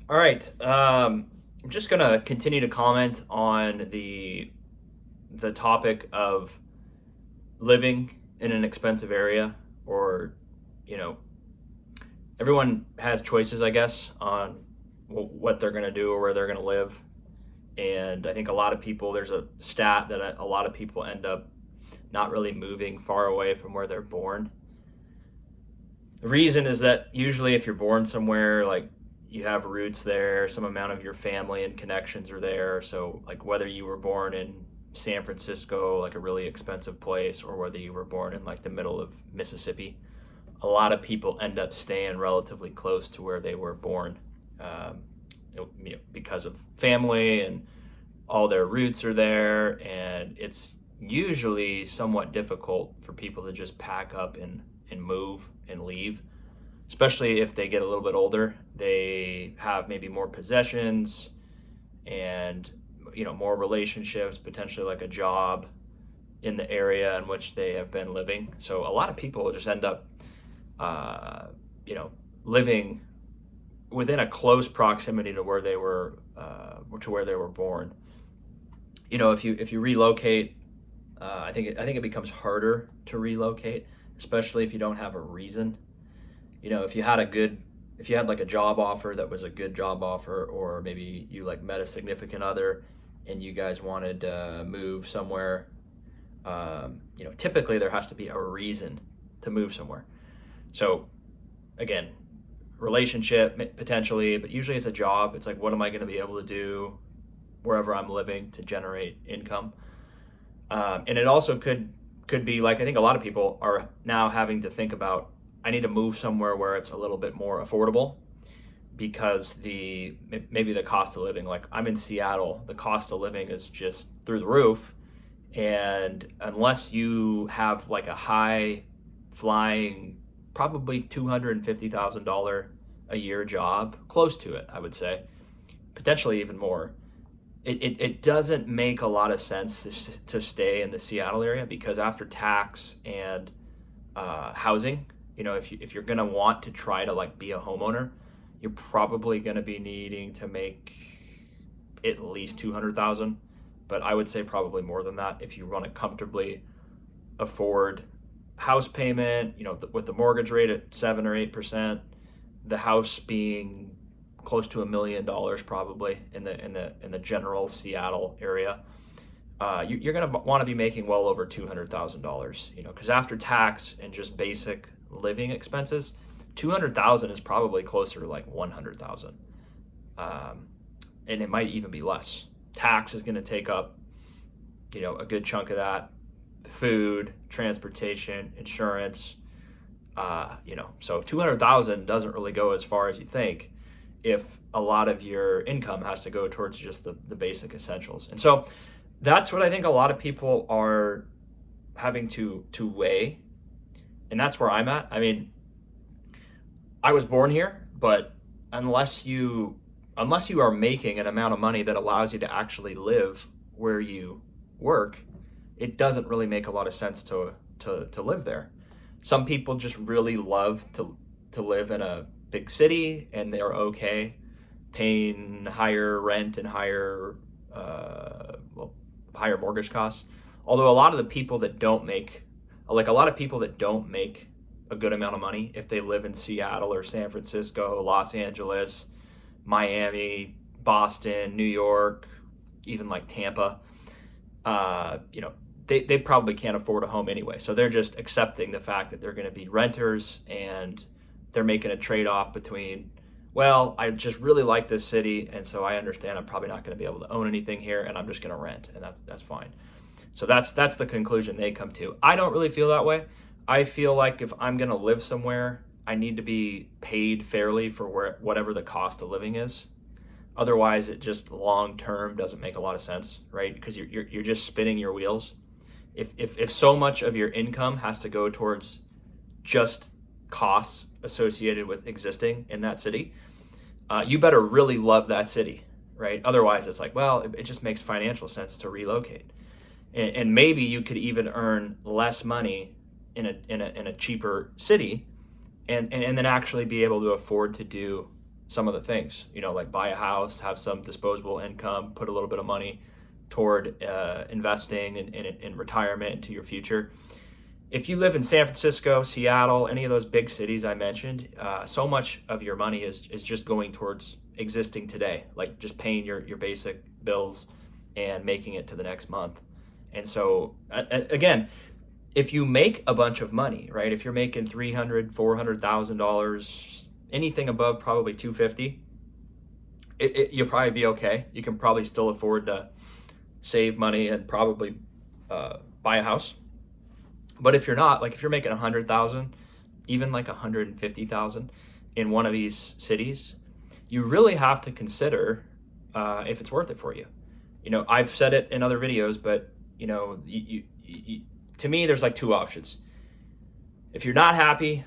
All right. I'm just gonna continue to comment on the topic of living in an expensive area, or you know, everyone has choices, I guess, on what they're gonna do or where they're gonna live. And I think a lot of people, there's a stat that a lot of people end up not really moving far away from where they're born. The reason is that usually if you're born somewhere, like you have roots there, some amount of your family and connections are there. So like whether you were born in San Francisco, like a really expensive place, or whether you were born in like the middle of Mississippi, a lot of people end up staying relatively close to where they were born, um, because of family and all their roots are there. And it's usually somewhat difficult for people to just pack up and move and leave, especially if they get a little bit older. They have maybe more possessions and more relationships, potentially like a job in the area in which they have been living. So a lot of people just end up, uh, living within a close proximity to where they were, to where they were born. If you relocate, I think it becomes harder to relocate, especially if you don't have a reason. If you had like a job offer that was a good job offer, or maybe you like met a significant other and you guys wanted to move somewhere, typically there has to be a reason to move somewhere. So again, relationship potentially, but usually it's a job. It's like, what am I going to be able to do wherever I'm living to generate income? And it also could be like, I think a lot of people are now having to think about, I need to move somewhere where it's a little bit more affordable, because maybe the cost of living, like I'm in Seattle, the cost of living is just through the roof. And unless you have like a high flying, probably $250,000 a year job, close to it, I would say, potentially even more, it doesn't make a lot of sense to stay in the Seattle area, because after tax and housing, if you're gonna want to try to like be a homeowner, you're probably gonna be needing to make at least 200,000, but I would say probably more than that if you want to comfortably afford house payment. With the mortgage rate at 7 or 8%, the house being close to $1 million probably in the general Seattle area. You're going to want to be making well over $200,000, because after tax and just basic living expenses, 200,000 is probably closer to like 100,000, and it might even be less. Tax is going to take up, a good chunk of that. Food, transportation, insurance, so 200,000 doesn't really go as far as you think if a lot of your income has to go towards just the basic essentials. And so that's what I think a lot of people are having to weigh. And that's where I'm at. I mean, I was born here, but unless you are making an amount of money that allows you to actually live where you work, it doesn't really make a lot of sense to live there. Some people just really love to live in a big city, and they're okay paying higher rent and higher mortgage costs. Although a lot of the people that don't make, like a lot of people that don't make a good amount of money, if they live in Seattle or San Francisco, Los Angeles, Miami, Boston, New York, even like Tampa, they probably can't afford a home anyway. So they're just accepting the fact that they're going to be renters, and they're making a trade-off between, well, I just really like this city, and so I understand I'm probably not going to be able to own anything here, and I'm just going to rent, and that's fine. So that's the conclusion they come to. I don't really feel that way. I feel like if I'm going to live somewhere, I need to be paid fairly for whatever the cost of living is. Otherwise, it just long term doesn't make a lot of sense, right? Because you're just spinning your wheels. If so much of your income has to go towards just costs associated with existing in that city, you better really love that city, right? Otherwise, it's like, well, it just makes financial sense to relocate, and maybe you could even earn less money in a cheaper city, and then actually be able to afford to do some of the things, like buy a house, have some disposable income, put a little bit of money toward investing in retirement into your future. If you live in San Francisco, Seattle, any of those big cities I mentioned, so much of your money is just going towards existing today, like just paying your basic bills and making it to the next month. And so, again, if you make a bunch of money, right? If you're making $300,000, $400,000, anything above probably 250, you'll probably be okay. You can probably still afford to save money and probably buy a house. But if you're not, like if you're making 100,000, even like 150,000 in one of these cities, you really have to consider if it's worth it for you. I've said it in other videos, but to me, there's like two options. If you're not happy,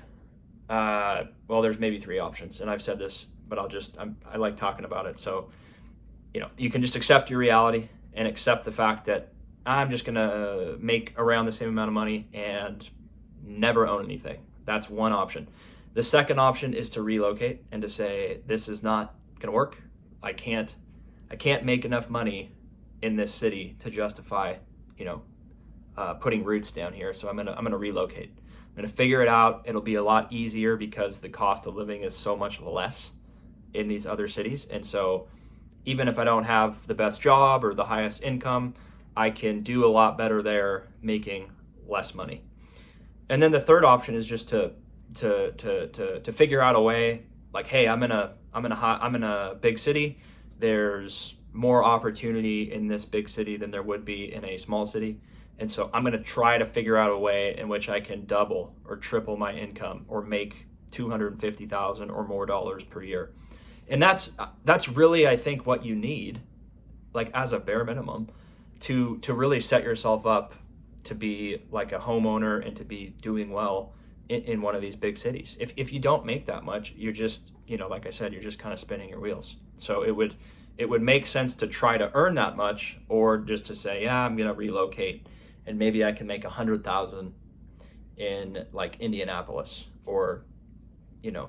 well, there's maybe three options, and I've said this, but I like talking about it. So, you can just accept your reality and accept the fact that I'm just gonna make around the same amount of money and never own anything. That's one option. The second option is to relocate and to say, this is not gonna work. I can't make enough money in this city to justify, putting roots down here. So I'm gonna relocate. I'm gonna figure it out. It'll be a lot easier because the cost of living is so much less in these other cities. And so even if I don't have the best job or the highest income, I can do a lot better there making less money. And then the third option is just to figure out a way, like, hey, I'm in a big city. There's more opportunity in this big city than there would be in a small city. And so I'm going to try to figure out a way in which I can double or triple my income or make $250,000 or more dollars per year. And that's really, I think, what you need, like as a bare minimum, to really set yourself up to be like a homeowner and to be doing well in one of these big cities. If you don't make that much, you're just, like I said, you're just kind of spinning your wheels. So it would make sense to try to earn that much, or just to say, yeah, I'm gonna relocate and maybe I can make 100,000 in like Indianapolis, or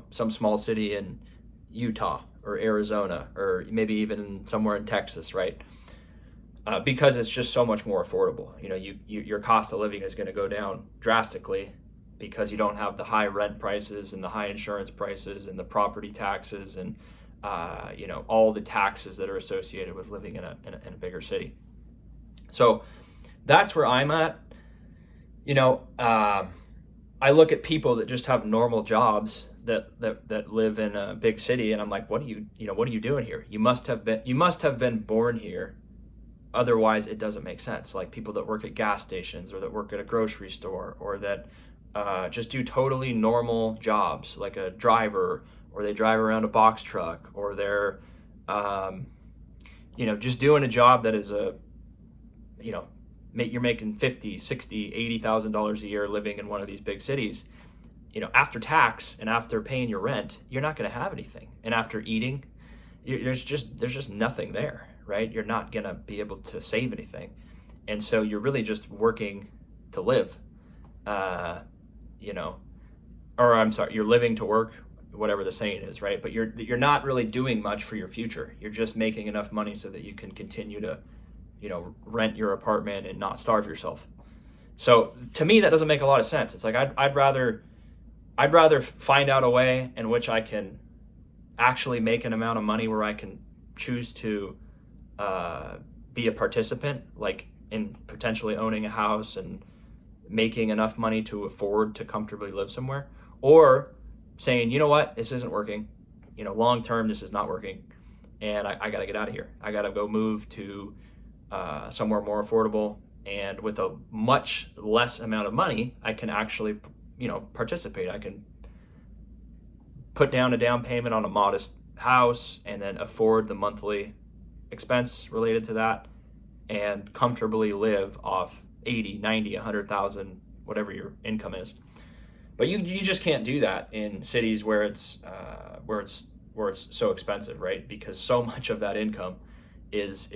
some small city in Utah or Arizona, or maybe even somewhere in Texas, right? Because it's just so much more affordable. Your cost of living is going to go down drastically because you don't have the high rent prices and the high insurance prices and the property taxes and all the taxes that are associated with living in a bigger city. So that's where I'm at. I look at people that just have normal jobs that live in a big city, and I'm like, what are you doing here? You must have been born here. Otherwise, it doesn't make sense. Like people that work at gas stations or that work at a grocery store or that just do totally normal jobs, like a driver, or they drive around a box truck, or they're, just doing a job that is you're making $50,000, $60,000, $80,000 a year living in one of these big cities. After tax and after paying your rent, you're not going to have anything. And after eating, there's just nothing there. Right? You're not going to be able to save anything. And so you're really just working to live, or I'm sorry, you're living to work, whatever the saying is, right? But you're not really doing much for your future. You're just making enough money so that you can continue to, rent your apartment and not starve yourself. So to me, that doesn't make a lot of sense. It's like, I'd rather find out a way in which I can actually make an amount of money where I can choose to be a participant, like in potentially owning a house and making enough money to afford to comfortably live somewhere, or saying, you know what, this isn't working, long term, this is not working, and I got to get out of here. I got to go move to somewhere more affordable, and with a much less amount of money, I can actually, participate. I can put down a down payment on a modest house and then afford the monthly expense related to that and comfortably live off 80, 90, 100,000, whatever your income is. But you just can't do that in cities where it's so expensive, right? Because so much of that income is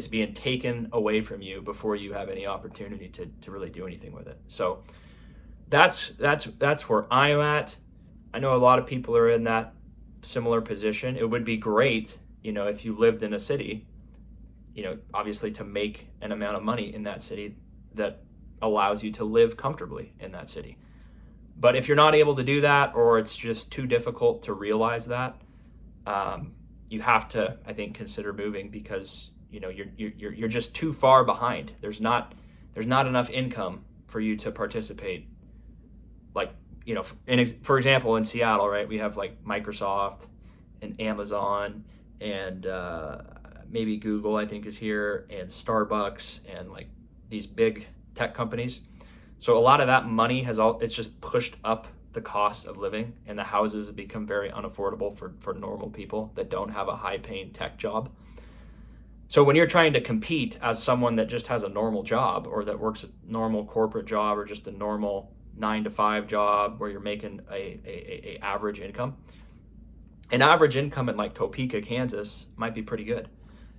being taken away from you before you have any opportunity to really do anything with it. So that's where I'm at. I know a lot of people are in that similar position. It would be great, if you lived in a city, obviously to make an amount of money in that city that allows you to live comfortably in that city. But if you're not able to do that, or it's just too difficult to realize that, you have to, I think, consider moving, because you're just too far behind. There's not enough income for you to participate. Like, for example, in Seattle, right, we have like Microsoft and Amazon and maybe Google, I think, is here, and Starbucks, and like these big tech companies. So a lot of that money it's just pushed up the cost of living, and the houses have become very unaffordable for normal people that don't have a high-paying tech job. So when you're trying to compete as someone that just has a normal job, or that works a normal corporate job, or just a normal 9-to-5 job where you're making a average income, an average income in like Topeka, Kansas might be pretty good.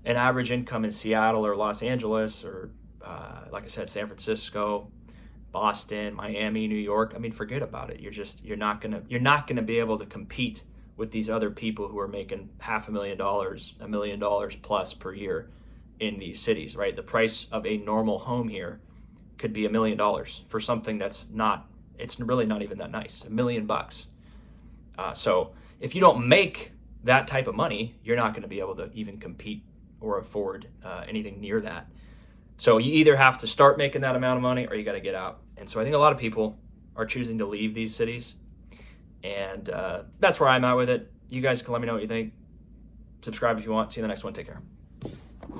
An average income in Seattle or Los Angeles, or like I said, San Francisco, Boston, Miami, New York, I mean, forget about it. You're not gonna be able to compete with these other people who are making $500,000, $1 million plus per year in these cities, right? The price of a normal home here could be $1 million for something it's really not even that nice, $1 million. So if you don't make that type of money, you're not going to be able to even compete or afford anything near that. So you either have to start making that amount of money, or you got to get out. And so I think a lot of people are choosing to leave these cities. And that's where I'm at with it. You guys can let me know what you think. Subscribe if you want. See you in the next one. Take care.